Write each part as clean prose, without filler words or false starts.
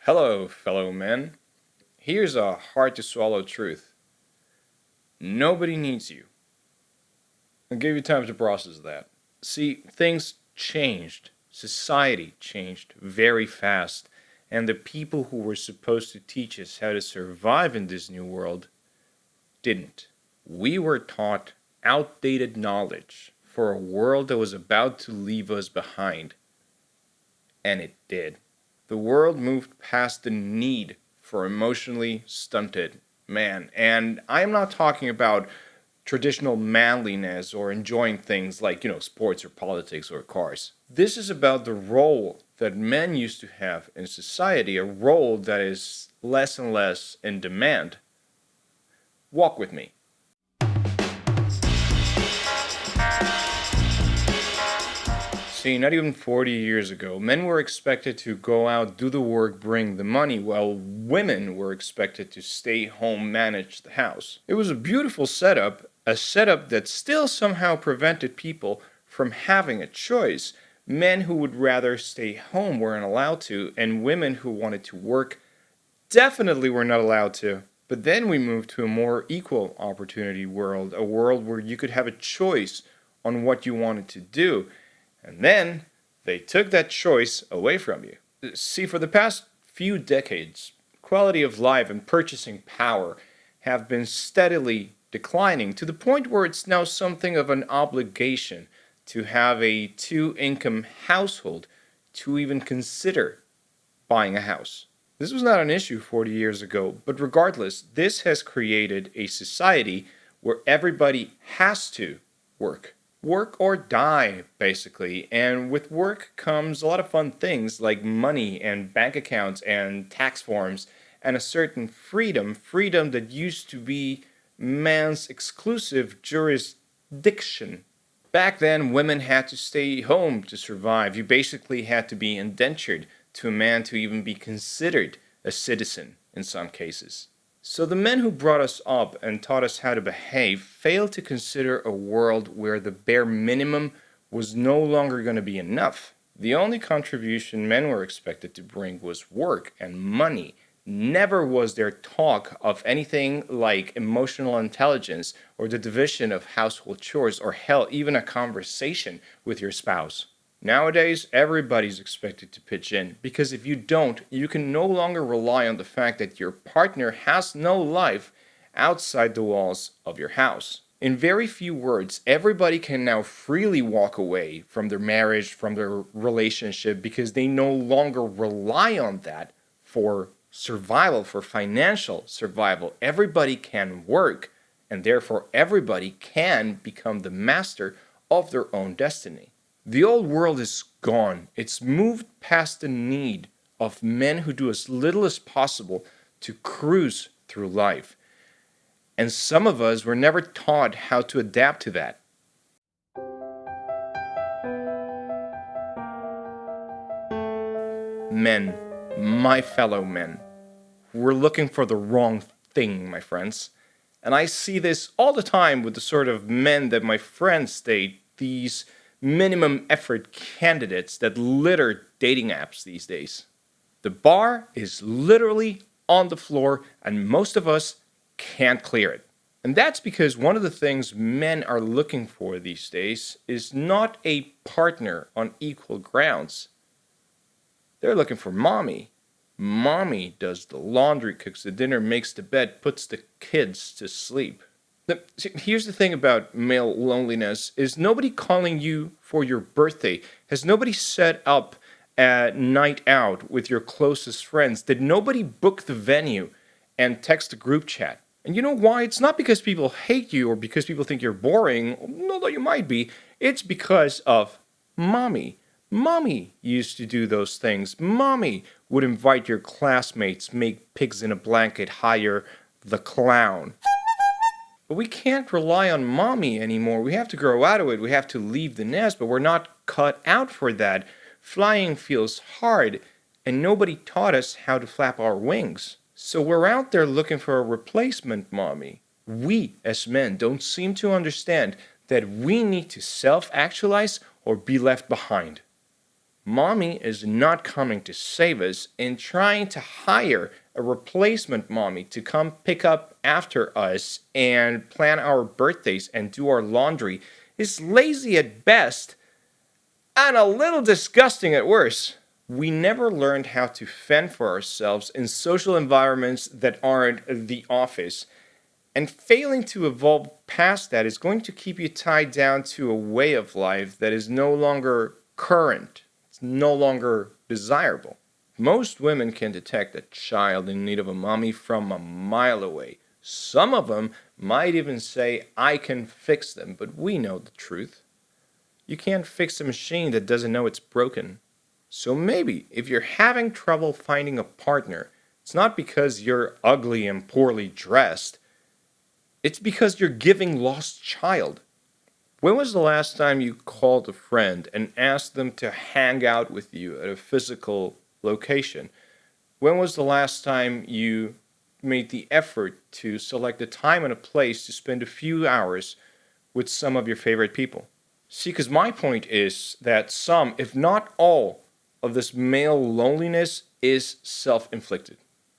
Hello, fellow men. Here's a hard-to-swallow truth. Nobody needs you. I'll give you time to process that. See, things changed. Society changed very fast. And the people who were supposed to teach us how to survive in this new world didn't. We were taught outdated knowledge for a world that was about to leave us behind. And it did. The world moved past the need for emotionally stunted man. And I'm not talking about traditional manliness or enjoying things like, sports or politics or cars. This is about the role that men used to have in society, a role that is less and less in demand. Walk with me. See, not even 40 years ago, men were expected to go out, do the work, bring the money, while women were expected to stay home, manage the house. It was a beautiful setup, a setup that still somehow prevented people from having a choice. Men who would rather stay home weren't allowed to, and women who wanted to work definitely were not allowed to. But then we moved to a more equal opportunity world, a world where you could have a choice on what you wanted to do. And then they took that choice away from you. See, for the past few decades, quality of life and purchasing power have been steadily declining to the point where it's now something of an obligation to have a two-income household to even consider buying a house. This was not an issue 40 years ago, but regardless, this has created a society where everybody has to work. Work or die, basically. And with work comes a lot of fun things like money and bank accounts and tax forms and a certain freedom that used to be man's exclusive jurisdiction. Back then, women had to stay home to survive. You basically had to be indentured to a man to even be considered a citizen in some cases. So the men who brought us up and taught us how to behave failed to consider a world where the bare minimum was no longer going to be enough. The only contribution men were expected to bring was work and money. Never was there talk of anything like emotional intelligence or the division of household chores or hell, even a conversation with your spouse. Nowadays, everybody's expected to pitch in, because if you don't, you can no longer rely on the fact that your partner has no life outside the walls of your house. In very few words, everybody can now freely walk away from their marriage, from their relationship, because they no longer rely on that for survival, for financial survival. Everybody can work, and therefore everybody can become the master of their own destiny. The old world is gone. It's moved past the need of men who do as little as possible to cruise through life. And some of us were never taught how to adapt to that. Men, my fellow men, we're looking for the wrong thing, my friends. And I see this all the time with the sort of men that my friends date, these minimum effort candidates that litter dating apps these days. The bar is literally on the floor, and most of us can't clear it. And that's because one of the things men are looking for these days is not a partner on equal grounds. They're looking for mommy. Mommy does the laundry, cooks the dinner, makes the bed, puts the kids to sleep. Here's the thing about male loneliness is nobody calling you for your birthday. Has nobody set up a night out with your closest friends? Did nobody book the venue and text a group chat? And you know why? It's not because people hate you or because people think you're boring, although you might be. It's because of mommy. Mommy used to do those things. Mommy would invite your classmates, make pigs in a blanket, hire the clown. But we can't rely on mommy anymore. We have to grow out of it. We have to leave the nest, but we're not cut out for that. Flying feels hard, and nobody taught us how to flap our wings. So we're out there looking for a replacement mommy. We, as men, don't seem to understand that we need to self-actualize or be left behind. Mommy is not coming to save us, and trying to hire a replacement mommy to come pick up after us and plan our birthdays and do our laundry is lazy at best and a little disgusting at worst. We never learned how to fend for ourselves in social environments that aren't the office. And failing to evolve past that is going to keep you tied down to a way of life that is no longer current. It's no longer desirable. Most women can detect a child in need of a mommy from a mile away. Some of them might even say, I can fix them, but we know the truth. You can't fix a machine that doesn't know it's broken. So maybe if you're having trouble finding a partner, it's not because you're ugly and poorly dressed. It's because you're giving lost child. When was the last time you called a friend and asked them to hang out with you at a physical location? When was the last time you made the effort to select a time and a place to spend a few hours with some of your favorite people? See, because my point is that some, if not all, of this male loneliness is self-inflicted.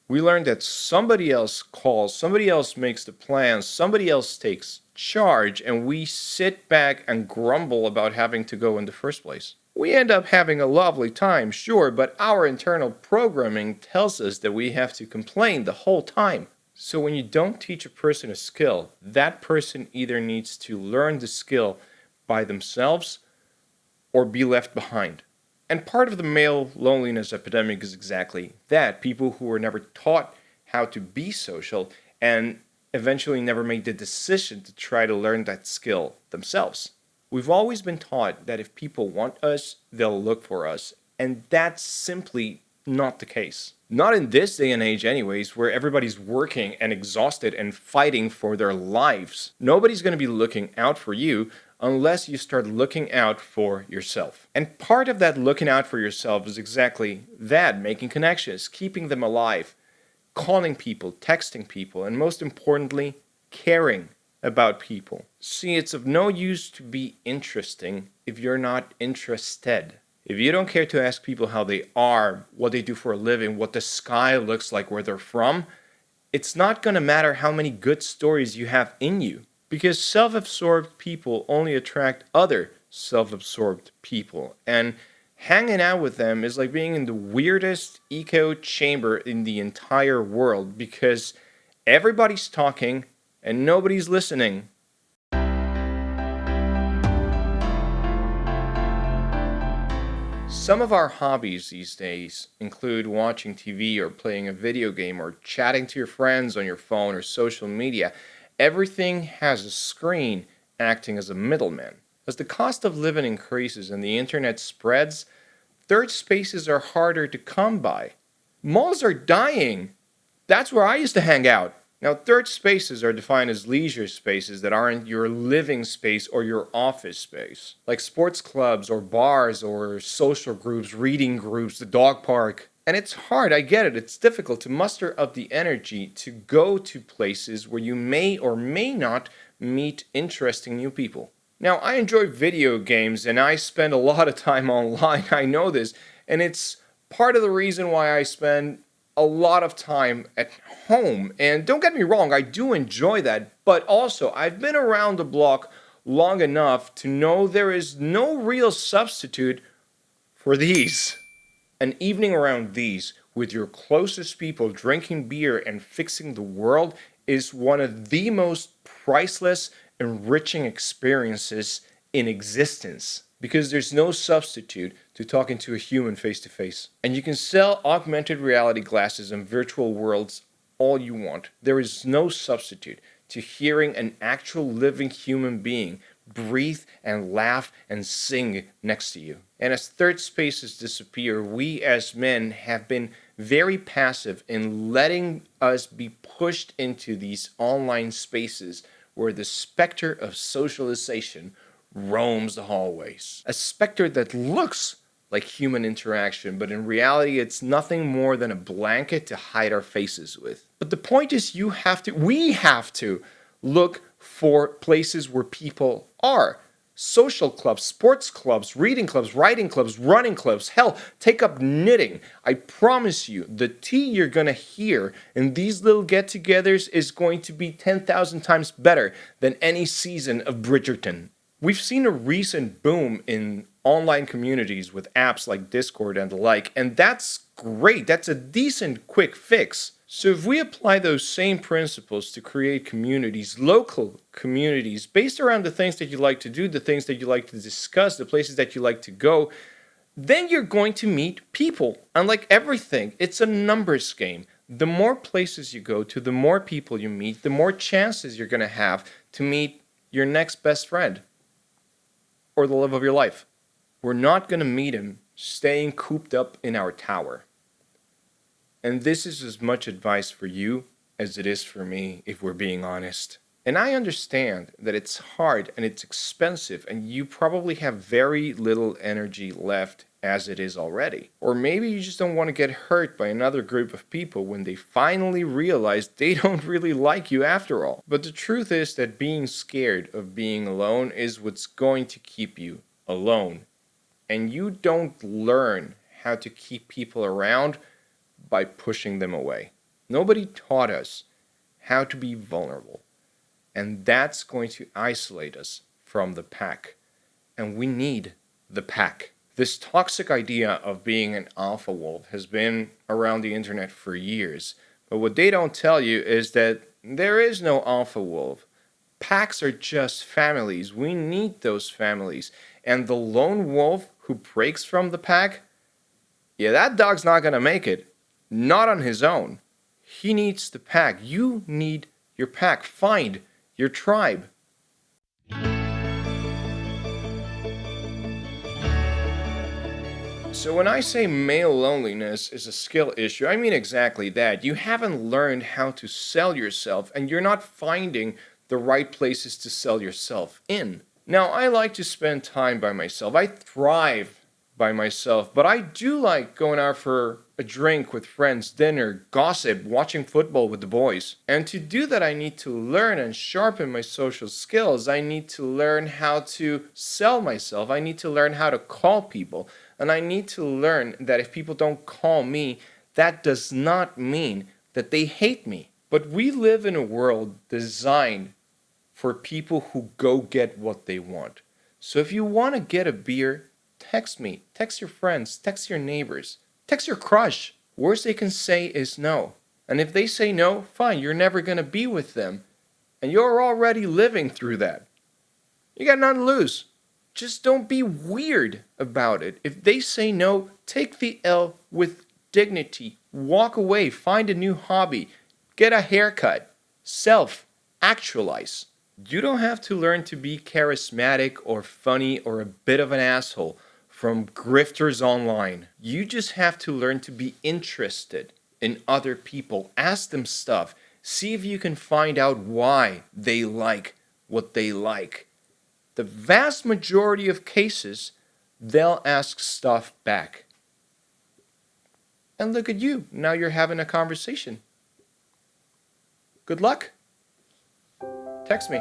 We learned that somebody else calls, somebody else makes the plans, somebody else takes charge, and we sit back and grumble about having to go in the first place. We end up having a lovely time, sure, but our internal programming tells us that we have to complain the whole time. So when you don't teach a person a skill, that person either needs to learn the skill by themselves or be left behind. And part of the male loneliness epidemic is exactly that. People who were never taught how to be social and eventually never made the decision to try to learn that skill themselves. We've always been taught that if people want us, they'll look for us. And that's simply not the case. Not in this day and age anyways, where everybody's working and exhausted and fighting for their lives. Nobody's going to be looking out for you unless you start looking out for yourself. And part of that looking out for yourself is exactly that, making connections, keeping them alive, calling people, texting people, and most importantly, caring about people. See, it's of no use to be interesting if you're not interested. If you don't care to ask people how they are, what they do for a living, what the sky looks like where they're from, it's not going to matter how many good stories you have in you. Because self-absorbed people only attract other self-absorbed people. And hanging out with them is like being in the weirdest echo chamber in the entire world because everybody's talking and nobody's listening. Some of our hobbies these days include watching TV or playing a video game or chatting to your friends on your phone or social media. Everything has a screen acting as a middleman. As the cost of living increases and the internet spreads, third spaces are harder to come by. Malls are dying. That's where I used to hang out. Now, third spaces are defined as leisure spaces that aren't your living space or your office space, like sports clubs or bars or social groups, reading groups, the dog park. And it's hard, I get it, it's difficult to muster up the energy to go to places where you may or may not meet interesting new people. Now, I enjoy video games and I spend a lot of time online, I know this, and it's part of the reason why I spend a lot of time at home. And don't get me wrong, I do enjoy that, but also I've been around the block long enough to know there is no real substitute for these. An evening around these, with your closest people drinking beer and fixing the world, is one of the most priceless, enriching experiences in existence. Because there's no substitute to talking to a human face to face. And you can sell augmented reality glasses and virtual worlds all you want. There is no substitute to hearing an actual living human being breathe and laugh and sing next to you. And as third spaces disappear, we as men have been very passive in letting us be pushed into these online spaces where the specter of socialization roams the hallways. A specter that looks like human interaction, but in reality it's nothing more than a blanket to hide our faces with. But the point is we have to look for places where people are. social clubs, sports clubs, reading clubs, writing clubs, running clubs. Hell, take up knitting. I promise you, the tea you're going to hear in these little get-togethers is going to be 10,000 times better than any season of Bridgerton. We've seen a recent boom in online communities with apps like Discord and the like, and that's great. That's a decent quick fix. So if we apply those same principles to create communities, local communities, based around the things that you like to do, the things that you like to discuss, the places that you like to go, then you're going to meet people. Unlike everything, it's a numbers game. The more places you go to, the more people you meet, the more chances you're going to have to meet your next best friend or the love of your life. We're not going to meet him staying cooped up in our tower. And this is as much advice for you as it is for me, if we're being honest. And I understand that it's hard and it's expensive, and you probably have very little energy left as it is already. Or maybe you just don't want to get hurt by another group of people when they finally realize they don't really like you after all. But the truth is that being scared of being alone is what's going to keep you alone. And you don't learn how to keep people around by pushing them away. Nobody taught us how to be vulnerable. And that's going to isolate us from the pack. And we need the pack. This toxic idea of being an alpha wolf has been around the internet for years. But what they don't tell you is that there is no alpha wolf. Packs are just families. We need those families. And the lone wolf who breaks from the pack, yeah, that dog's not going to make it. Not on his own. He needs the pack. You need your pack. Find your tribe. So when I say male loneliness is a skill issue, I mean exactly that. You haven't learned how to sell yourself, and you're not finding the right places to sell yourself in. Now, I like to spend time by myself. I thrive by myself, but I do like going out for a drink with friends, dinner, gossip, watching football with the boys. And to do that, I need to learn and sharpen my social skills. I need to learn how to sell myself. I need to learn how to call people. And I need to learn that if people don't call me, that does not mean that they hate me. But we live in a world designed for people who go get what they want. So if you want to get a beer, text me, text your friends, text your neighbors, text your crush. Worst they can say is no. And if they say no, fine, you're never going to be with them. And you're already living through that. You got nothing to lose. Just don't be weird about it. If they say no, take the L with dignity. Walk away, find a new hobby, get a haircut. Self-actualize. You don't have to learn to be charismatic or funny or a bit of an asshole from grifters online. You just have to learn to be interested in other people. Ask them stuff. See if you can find out why they like what they like. The vast majority of cases, they'll ask stuff back. And look at you. Now you're having a conversation. Good luck. Text me.